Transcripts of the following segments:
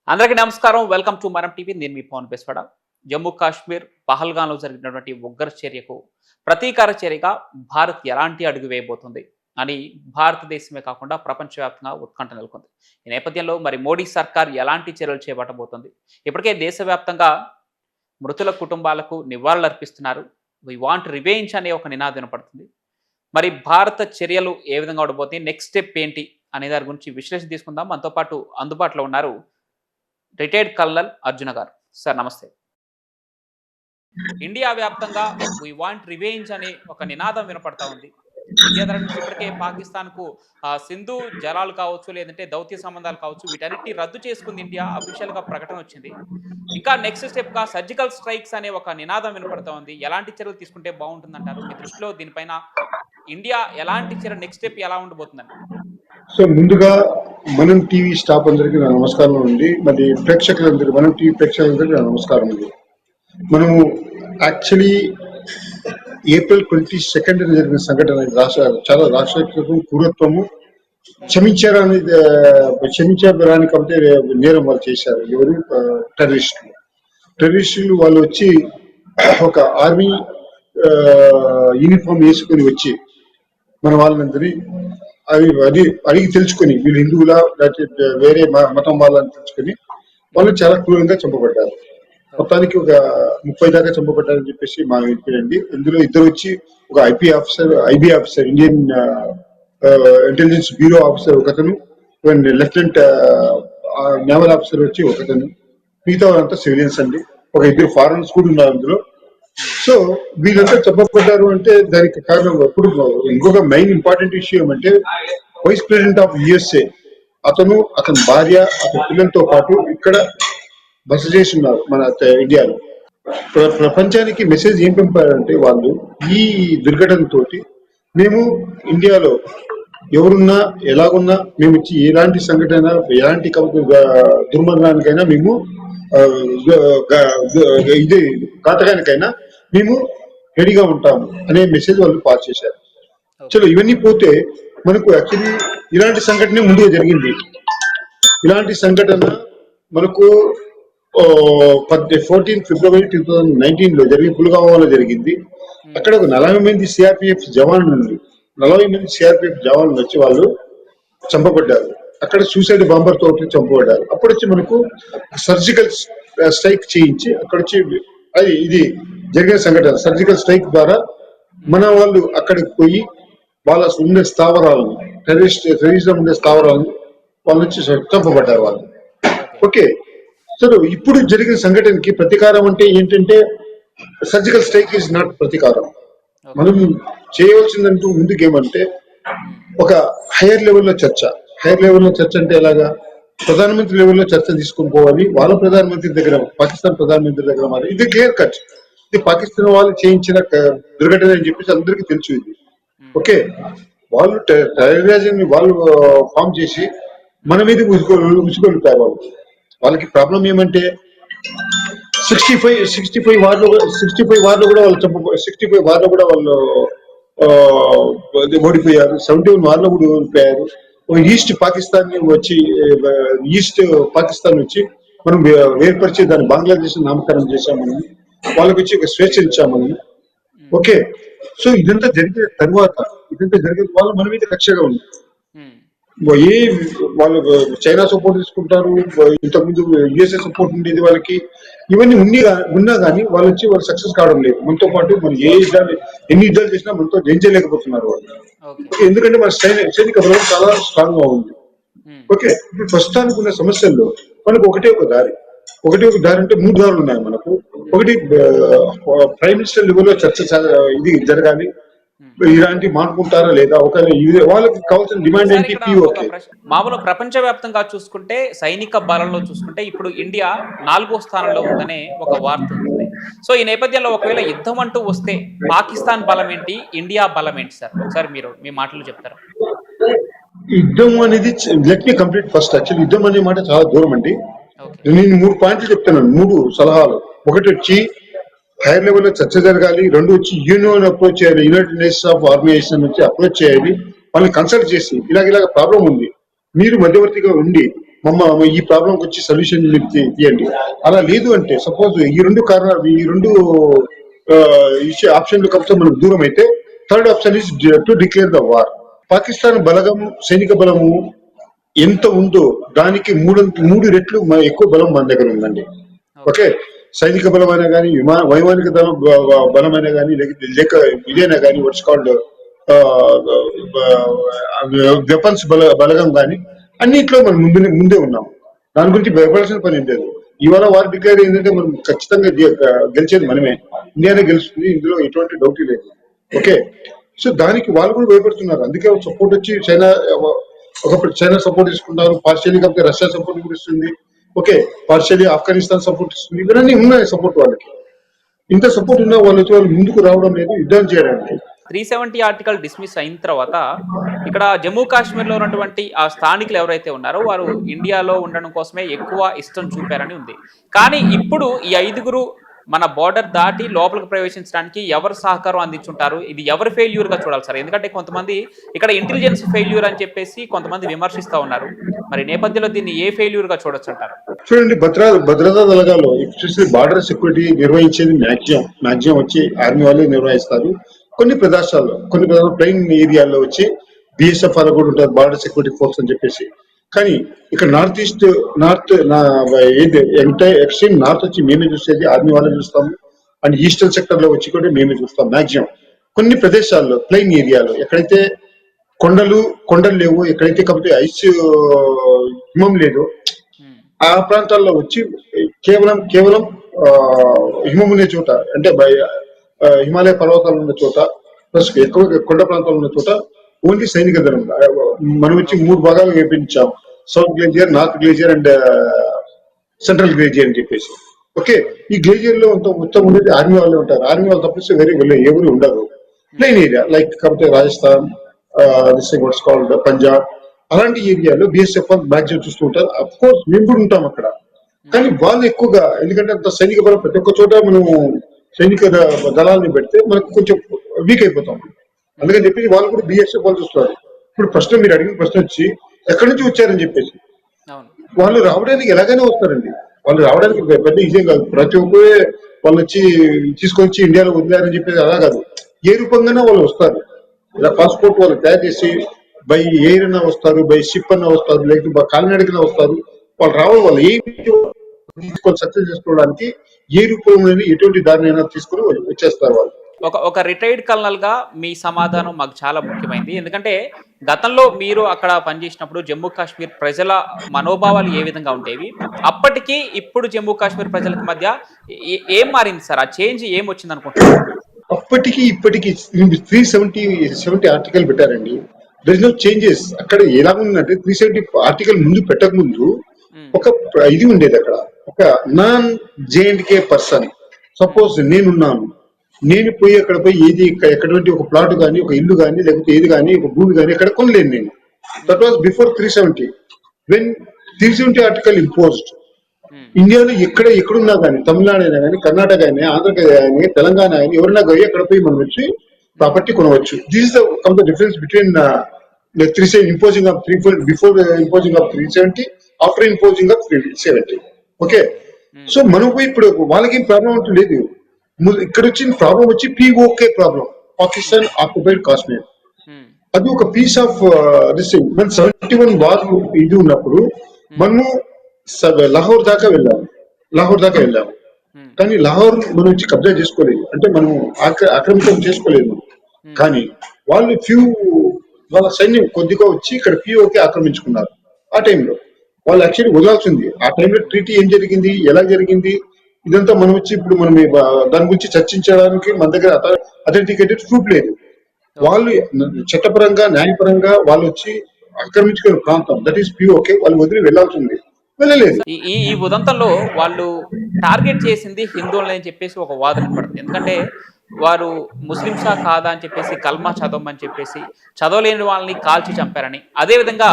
అందరికీ నమస్కారం. Welcome to మనం టీవీ. నేను మీ పవన్ బెస్వడ. జమ్మూ కాశ్మీర్ పహల్గాంలో జరిగినటువంటి ఉగ్ర చర్యకు ప్రతీకార చర్యగా భారత్ ఎలాంటి అడుగు వేయబోతుంది అని భారతదేశమే కాకుండా ప్రపంచవ్యాప్తంగా ఉత్కంఠ నెలకొంది. ఈ నేపథ్యంలో మరి మోడీ సర్కార్ ఎలాంటి చర్యలు చేపట్టబోతుంది? ఇప్పటికే దేశవ్యాప్తంగా మృతుల కుటుంబాలకు నివాళులర్పిస్తున్నారు. వి వాంట్ రివెంజ్ అనే ఒక నినాదం వినపడుతుంది. మరి భారత చర్యలు ఏ విధంగా ఉండబోతాయి, నెక్స్ట్ స్టెప్ ఏంటి అనే దాని గురించి విశ్లేషణ తీసుకుందాం. మనతో పాటు అందుబాటులో ఉన్నారు రిటైర్డ్ కల్నల్ అర్జున గారు. సార్ నమస్తే. ఇండియా వ్యాప్తంగా వి వాంట్ రివెంజ్ అనే ఒక నినాదం వినపడతా ఉంది. ఇండియా తరఫు నుంచి ఇప్పటికే పాకిస్తాన్కు సింధు జలాలు కావచ్చు, లేదంటే దౌత్య సంబంధాలు కావచ్చు, వీటన్నిటిని రద్దు చేసుకుంది ఇండియా. అఫీషియల్ గా ప్రకటన వచ్చింది. ఇంకా నెక్స్ట్ స్టెప్ గా సర్జికల్ స్ట్రైక్స్ అనే ఒక నినాదం వినపడతా ఉంది. ఎలాంటి చర్యలు తీసుకుంటే బాగుంటుందంటారు? మీ దృష్టిలో దీనిపైన ఇండియా ఎలాంటి చర్య, నెక్స్ట్ స్టెప్ ఎలా ఉండబోతుందండి? సో ముందుగా మనం టీవీ స్టాఫ్ అందరికీ నా నమస్కారం అండి. మరి ప్రేక్షకులందరికీ, మనం టీవీ ప్రేక్షకులందరికీ నా నమస్కారం అండి. మనము యాక్చువల్లీ ఏప్రిల్ 22 జరిగిన సంఘటన చాలా రాష్ట్రీయత్వం, క్రూరత్వము, క్షమించరాని కాబట్టి నేరం వాళ్ళు చేశారు. ఎవరు? టెర్రరిస్టులు వాళ్ళు వచ్చి ఒక ఆర్మీ యూనిఫామ్ వేసుకొని వచ్చి మన వాళ్ళందరి అది అడిగి తెలుసుకొని వీళ్ళు హిందువులా లేకపోతే వేరే మతం వాళ్ళని తెలుసుకొని వాళ్ళు చాలా క్రూరంగా చంపబడ్డారు. మొత్తానికి ఒక 30 దాకా చంపబడ్డారని చెప్పేసి మా ఇంటికి. ఇందులో ఇద్దరు వచ్చి ఒక IB officer, Indian intelligence bureau officer ఒకతను, లెఫ్టినెంట్ నేవల్ ఆఫీసర్ వచ్చి ఒకతను, మిగతా వాళ్ళంతా సివిలియన్స్ అండి. ఒక ఇద్దరు ఫారెనర్స్ కూడా ఉన్నారు అందులో. సో వీళ్ళంతా చంపబడ్డారు అంటే దానికి కారణం ఇప్పుడు ఇంకొక మెయిన్ ఇంపార్టెంట్ విషయం అంటే వైస్ ప్రెసిడెంట్ ఆఫ్ యుఎస్ఏ అతని భార్య, అతని పిల్లలతో పాటు ఇక్కడ బస చేసి ఉన్నారు మన ఇండియాలో. ప్రపంచానికి మెసేజ్ ఏం పంపారంటే వాళ్ళు ఈ దుర్ఘటనతోటి మేము ఇండియాలో ఎవరున్నా ఎలాగున్నా మేము వచ్చి ఎలాంటి సంఘటన, ఎలాంటి దుర్మరణానికైనా మేము ఇది ఘాతకానికైనా మేము రెడీగా ఉంటాము అనే మెసేజ్ వాళ్ళు పాస్ చేశారు. చలో ఇవన్నీ పోతే మనకు యాక్చువల్లీ ఇలాంటి సంఘటన ముందుగా జరిగింది. ఇలాంటి సంఘటన మనకు 14 ఫిబ్రవరి 2019 జరిగింది, పుల్వామాలో జరిగింది. అక్కడ ఒక 40 మంది సిఆర్పిఎఫ్ జవాన్లు వచ్చి వాళ్ళు చంపబడ్డారు. అక్కడ సూసైడ్ బాంబర్ తోటి చంపబడ్డారు. అప్పుడు వచ్చి మనకు సర్జికల్ స్ట్రైక్ చేయించి అక్కడ వచ్చి ఇది జరిగిన సంఘటన. సర్జికల్ స్ట్రైక్ ద్వారా మన వాళ్ళు అక్కడికి పోయి వాళ్ళ ఉండే స్థావరాలను, టెర్రరిజం ఉండే స్థావరాలను వాళ్ళు వచ్చి చంపబడ్డారు వాళ్ళు. ఓకే, సో ఇప్పుడు జరిగిన సంఘటనకి ప్రతీకారం అంటే ఏంటంటే సర్జికల్ స్ట్రైక్ ఈజ్ నాట్ ప్రతీకారం. మనం చేయవలసిందంటూ ముందుకేమంటే ఒక హైయర్ లెవెల్లో చర్చ అంటే ఎలాగా? ప్రధానమంత్రి లెవెల్లో చర్చ తీసుకుని పోవాలి. వాళ్ళ ప్రధానమంత్రి దగ్గర, పాకిస్తాన్ ప్రధానమంత్రి దగ్గర మరి ఇది క్లియర్ కట్. ఇది పాకిస్తాన్ వాళ్ళు చేయించిన దుర్ఘటన అని చెప్పేసి అందరికీ తెలుసు ఇది. ఓకే, వాళ్ళు టెర్రరిజం వాళ్ళు ఫామ్ చేసి మన మీద ఉసుగొలుపారు వాళ్ళు. వాళ్ళకి ప్రాబ్లం ఏమంటే 65 వార్లో కూడా వాళ్ళు ఓడిపోయారు. 71 వార్లో కూడా ఓడిపోయారు. ఈస్ట్ పాకిస్తాన్ వచ్చి మనం వేర్పరిచి దాన్ని బంగ్లాదేశ్ నామకరణం చేశామని, వాళ్ళకి వచ్చి ఒక స్వేచ్ఛ ఇచ్చామని. ఓకే, సో ఇదంతా జరిగిన తర్వాత వాళ్ళు మన మీద కక్షగా ఉంది. వాళ్ళు చైనా సపోర్ట్ తీసుకుంటారు, ఇంతకుముందు యుఎస్ఏ సపోర్ట్ ఉండేది వాళ్ళకి. ఇవన్నీ ఉన్నా కానీ వాళ్ళు వచ్చి వాళ్ళు సక్సెస్ కావడం లేదు. మనతో పాటు మనం ఎన్ని యుద్ధాలు చేసినా మనతో జయించలేకపోతున్నారు వాళ్ళు. ఎందుకంటే మన సైనిక బలం చాలా స్ట్రాంగ్ గా ఉంది. ఓకే, ఇప్పుడు ప్రస్తుతానికి ఉన్న సమస్యల్లో మనకు ఒకటే ఒక దారి అంటే 3 దారులు ఉన్నాయి మనకు. ఒకటి ప్రైమ్ మినిస్టర్ లెవెల్లో చర్చ ఇది జరగాలి. ఇలాంటి మానుకుంటారా లేదా, వాళ్ళకి కావాల్సిన డిమాండ్ ఏంటి? మామూలు ప్రపంచవ్యాప్తంగా చూసుకుంటే, సైనిక బలంలో చూసుకుంటే ఇప్పుడు ఇండియా 4వ స్థానంలో ఉందనే ఒక వార్త ఉంది. సో ఈ నేపథ్యంలో ఒకవేళ యుద్ధం అంటూ వస్తే పాకిస్తాన్ బలం ఏంటి, ఇండియా బలం ఏంటి సార్? ఒకసారి మీరు మీ మాటలు చెప్తారా? యుద్ధం అనేది let me complete first. Actually యుద్ధం అనే మాట చాలా దూరం అండి. నేను 3 పాయింట్లు చెప్తున్నాను, 3 సలహాలు. ఒకటి వచ్చి హైయర్ లెవెల్లో చర్చ జరగాలి. 2 వచ్చి యూనియన్ అప్రోచ్ చేయాలి, యునైటెడ్ నేషన్స్ ఆఫ్ ఆర్గనైజేషన్ నుంచి అప్రోచ్ చేయాలి, వాళ్ళని కన్సల్ట్ చేసి ఇలాగ ప్రాబ్లం ఉంది, మీరు మధ్యవర్తిగా ఉండి ఈ ప్రాబ్లం వచ్చి సొల్యూషన్ తీయండి. అలా లేదు అంటే సపోజ్ ఈ రెండు కారణాలు, ఈ రెండు ఆప్షన్లు కాకపోతే మనకు దూరం అయితే third option is to declare the war. Pakistan బలగం, సైనిక బలము ఎంత ఉందో దానికి మూడు రెట్లు ఎక్కువ బలం మన దగ్గర ఉందండి. ఓకే, సైనిక బలమైనా కానీ, వైమానిక బలమైనా కానీ, లేక ఇదైనా కానీ, వాట్స్ కాల్డ్ వెపన్స్ బలగం కానీ అన్నిట్లో మనం ముందే ఉన్నాం. దాని గురించి భయపడాల్సిన పని ఏం లేదు. ఇవాళ వారు డిక్లేర్ ఏంటంటే మనం ఖచ్చితంగా గెలిచేది మనమే, ఇండియానే గెలుస్తుంది, ఇందులో ఎటువంటి డౌట్ లేదు. ఓకే, సో దానికి వాళ్ళు కూడా భయపడుతున్నారు. అందుకే సపోర్ట్ వచ్చి చైనా, ఒకప్పుడు చైనా సపోర్ట్ తీసుకుంటారు, పార్షియలీ కాకపోతే రష్యా సపోర్ట్ కూడా ఇస్తుంది. ఓకే, పార్షియలీ ఆఫ్ఘనిస్తాన్ సపోర్ట్ ఇస్తుంది. ఇవన్నీ ఉన్నాయి సపోర్ట్ వాళ్ళకి. ఇంత సపోర్ట్ ఉన్న వాళ్ళు ముందుకు రావడం లేదు యుద్ధం చేయడానికి. 370 ఆర్టికల్ డిస్మిస్ అయిన తర్వాత ఇక్కడ జమ్మూ కాశ్మీర్లో ఉన్నటువంటి ఆ స్థానికులు ఎవరైతే ఉన్నారో వారు ఇండియాలో ఉండడం కోసమే ఎక్కువ ఇష్టం చూపారని ఉంది. కానీ ఇప్పుడు ఈ 5గురు మన బోర్డర్ దాటి లోపలికి ప్రవేశించడానికి ఎవరు సహకారం అందించుంటారు? ఇది ఎవరి ఫెయిల్యూర్ గా చూడాలి సార్? ఎందుకంటే కొంతమంది ఇక్కడ ఇంటెలిజెన్స్ ఫెయిల్యూర్ అని చెప్పేసి కొంతమంది విమర్శిస్తా ఉన్నారు. మరి నేపథ్యంలో దీన్ని ఏ ఫెయిల్యూర్ గా చూడొచ్చు అంటారు? చూడండి, భద్రతా దళాలు ఎస్పెషల్లీ బార్డర్ సెక్యూరిటీ నిర్వహించేది మాక్సిమం వచ్చి ఆర్మీ వాళ్ళే నిర్వహిస్తారు. కొన్ని ప్రదేశాల్లో ప్లెయిన్ ఏరియాల్లో వచ్చి బిఎస్ఎఫ్ వాళ్ళు కూడా ఉంటారు, బార్డర్ సెక్యూరిటీ ఫోర్స్ అని చెప్పేసి. కానీ ఇక్కడ నార్త్ ఎక్స్ట్రీమ్ నార్త్ వచ్చి మేమే చూసేది ఆర్మీ వాళ్ళని చూస్తాము, అండ్ ఈస్టర్న్ సెక్టర్ లో వచ్చి కూడా మేమే చూస్తాం మాక్సిమం. కొన్ని ప్రదేశాల్లో ప్లెయిన్ ఏరియాలో ఎక్కడైతే కొండలు లేవు, ఎక్కడైతే కాబట్టి ఐస్ హిమం లేదు, ఆ ప్రాంతాల్లో వచ్చి కేవలం హిమం ఉండే చోట, అంటే హిమాలయ పర్వతాలు ఉన్న చోట, ప్లస్ ఎక్కువ కొండ ప్రాంతాలు ఉన్న చోట ఓన్లీ సైనిక దళం మనం వచ్చి 3 భాగాలు విభజించాం, south glacier, north glacier and central glacier అని చెప్పేసి. ఓకే, ఈ గ్లేజియర్ లో మొత్తం ఉండేది ఆర్మీ వాళ్ళే ఉంటారు. ఆర్మీ వాళ్ళు తప్పిస్తే వేరే ఎవరు ఉండరు. ప్లెయిన్ ఏరియా లైక్ కాకపోతే రాజస్థాన్, వాట్స్ కాల్డ్ పంజాబ్, అలాంటి ఏరియాలో బిఎస్ఎఫ్ మ్యాక్సిమం చూస్తూ ఉంటారు. అఫ్ కోర్స్ మేము కూడా ఉంటాం అక్కడ. కానీ వాళ్ళు ఎక్కువగా, ఎందుకంటే అంత సైనిక బలం ప్రతి ఒక్క చోట మనం సైనిక దళాలని పెడితే మనకు కొంచెం వీక్ అయిపోతాం. అందుకని చెప్పి వాళ్ళు కూడా బిఎస్ఎఫ్ వాళ్ళు చూస్తారు. ఇప్పుడు ప్రశ్న, మీరు అడిగిన ప్రశ్న వచ్చి ఎక్కడి నుంచి వచ్చారని చెప్పేసి, వాళ్ళు రావడానికి ఎలాగైనా వస్తారండి. వాళ్ళు రావడానికి పెద్ద ఈజీ కాదు. ప్రతి ఒక్కరే వాళ్ళు వచ్చి తీసుకొచ్చి ఇండియాలో వదిలేరని చెప్పేసి అలా కాదు, ఏ రూపంగానే వాళ్ళు వస్తారు. ఇలా పాస్పోర్ట్ వాళ్ళు తయారు చేసి బై ఎయిర్ అన్నా వస్తారు, బై షిప్ అన్నా వస్తారు, లేకపోతే కాలినడకన్నా వస్తారు. వాళ్ళు రావాలి, వాళ్ళు ఏ తీసుకొని సక్సెస్ చేసుకోవడానికి ఏ రూపంలో ఎటువంటి దారినైనా తీసుకుని వచ్చేస్తారు వాళ్ళు. ఒక రిటైర్డ్ కల్నల్ గా మీ సమాధానం మాకు చాలా ముఖ్యమైనది. ఎందుకంటే గతంలో మీరు అక్కడ పనిచేసినప్పుడు జమ్మూ కాశ్మీర్ ప్రజల మనోభావాలు ఏ విధంగా ఉండేవి, అప్పటికి ఇప్పుడు జమ్మూ కాశ్మీర్ ప్రజల మధ్య ఏం మారింది సార్? ఆ చేంజ్ ఏం వచ్చింది అనుకుంటున్నారు? అప్పటికి ఇప్పటికి 370 ఆర్టికల్ పెట్టారండి. There is no changes. అక్కడ ఎలా ఉందంటే 370 ఆర్టికల్ ముందు పెట్టక ముందు ఒక ఇది ఉండేది. అక్కడ ఒక నాన్ జేఎండ్కే పర్సన్, సపోజ్ నేను పోయి అక్కడ పోయి ఏది ఎక్కడటువంటి ఒక ప్లాట్ కానీ, ఒక ఇల్లు కానీ, లేకపోతే ఏది కానీ, ఒక భూమి కానీ ఎక్కడ కొనలేను నేను. That was before 370. When 370 article imposed, ఇండియాలో ఎక్కడున్నా కానీ, తమిళనాడు అయినా కానీ, కర్ణాటక అయినా, ఆంధ్రప్రదేశ్ కానీ, తెలంగాణ అయినా, ఎవరైనా కానీ అక్కడ పోయి మనం వచ్చి ప్రాపర్టీ కొనవచ్చు. This is the difference between imposing of before imposing of 370, after imposing of 370. Okay, so మనం పోయి ఇప్పుడు వాళ్ళకి ఏం ప్రాబ్లం అంటూ లేదు. ఇక్కడ వచ్చిన ప్రాబ్లం వచ్చి PoK problem, Pakistan occupied Kashmir. అది ఒక పీస్ ఆఫ్ మన 71 వార్ ఇది ఉన్నప్పుడు మనము లాహోర్ దాకా వెళ్ళాము. కానీ లాహోర్ మనం వచ్చి కబ్జా చేసుకోలేదు, అంటే మనం ఆక్రమితం చేసుకోలేదు. కానీ వాళ్ళు వాళ్ళ సైన్యం కొద్దిగా వచ్చి ఇక్కడ పిఓకే ఆక్రమించుకున్నారు. ఆ టైంలో వాళ్ళు యాక్చువల్లీ వదలాల్సింది. ఆ టైంలో ట్రీటీ ఏం జరిగింది, ఎలా జరిగింది, ఇదంతా మనం వచ్చి ఇప్పుడు మనం దాని గురించి చర్చించడానికి మన దగ్గర అథెంటికేటెడ్ ప్రూఫ్ లేదు. వాళ్ళు చట్టపరంగా, న్యాయపరంగా వాళ్ళు వచ్చి ఆక్రమించుకున్న ప్రాంతం, దట్ ఈస్ పిఓకే, వాళ్ళు వదిలి వెళ్లాల్సింది, వెళ్ళలేదు. ఈ ఉదంతంలో వాళ్ళు టార్గెట్ చేసింది హిందువులని అని చెప్పేసి ఒక వాదన పడుతుంది. ఎందుకంటే వారు ముస్లింసా కాదా అని చెప్పేసి కల్మా చదవమని చెప్పేసి చదవలేని వాళ్ళని కాల్చి చంపారని, అదేవిధంగా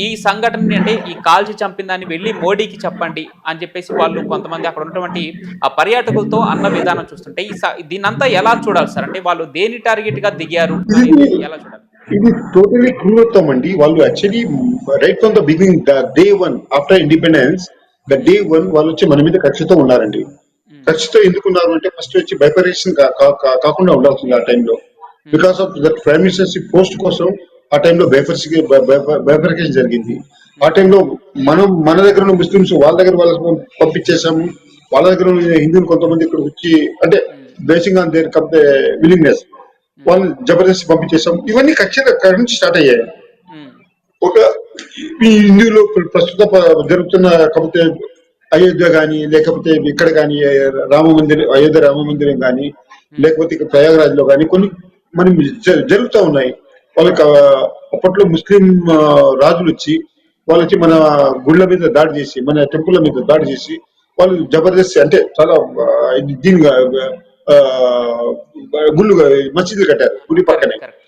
ఈ సంఘటన అంటే ఈ కాల్చి చంపిన దాన్ని వెళ్ళి మోడీకి చెప్పండి అని చెప్పేసి వాళ్ళు కొంతమంది అక్కడ ఉన్నటువంటి ఆ పర్యాటకులతో అన్న విధానం చూస్తుంటే దీన్నంతా ఎలా చూడాలి సార్? అంటే వాళ్ళు దేని టార్గెట్ గా దిగారు ఎలా చూడాలి? ఇది టోటలీ క్రూరత్వం అండి. వాళ్ళు actually right from the beginning, the day one after independence, the day one వాళ్ళు వచ్చి మన మీద కక్షతో ఉన్నారండి. కక్షతో ఎందుకున్నారు అంటే ఫస్ట్ వచ్చి బైపరేషన్ కాకుండా ఉండాల్సింది ఆ టైంలో. Because of that prime ministership post కోసం ఆ టైంలో బైఫర్కేషన్ జరిగింది. ఆ టైంలో మన దగ్గర ఉన్న ముస్లిమ్స్ వాళ్ళ దగ్గర వాళ్ళకి పంపించేసాము, వాళ్ళ దగ్గర ఉన్న హిందువులు కొంతమంది ఇక్కడ వచ్చి అంటే బేసింగ్ ఆన్ దేర్ విల్లింగ్నెస్ వాళ్ళని జబర్దస్త్ పంపించేసాం. ఇవన్నీ ఖచ్చితంగా అక్కడి నుంచి స్టార్ట్ అయ్యాయి. ఒక ఈ హిందువులు ప్రస్తుత జరుగుతున్న కాకపోతే అయోధ్య గాని, లేకపోతే ఇక్కడ గాని అయోధ్య రామ మందిరం గాని, లేకపోతే ఇక్కడ ప్రయాగరాజ్ లో గాని కొన్ని మనం జరుగుతూ ఉన్నాయి. వాళ్ళకి అప్పట్లో ముస్లిం రాజులు వచ్చి వాళ్ళు వచ్చి మన గుళ్ళ మీద దాడి చేసి, మన టెంపుల్ మీద దాడి చేసి వాళ్ళు జబర్దస్త్ అంటే చాలా దీనిగా గుళ్ళు మసీదులు కట్టారు గుడి పక్కనే. కరెక్ట్.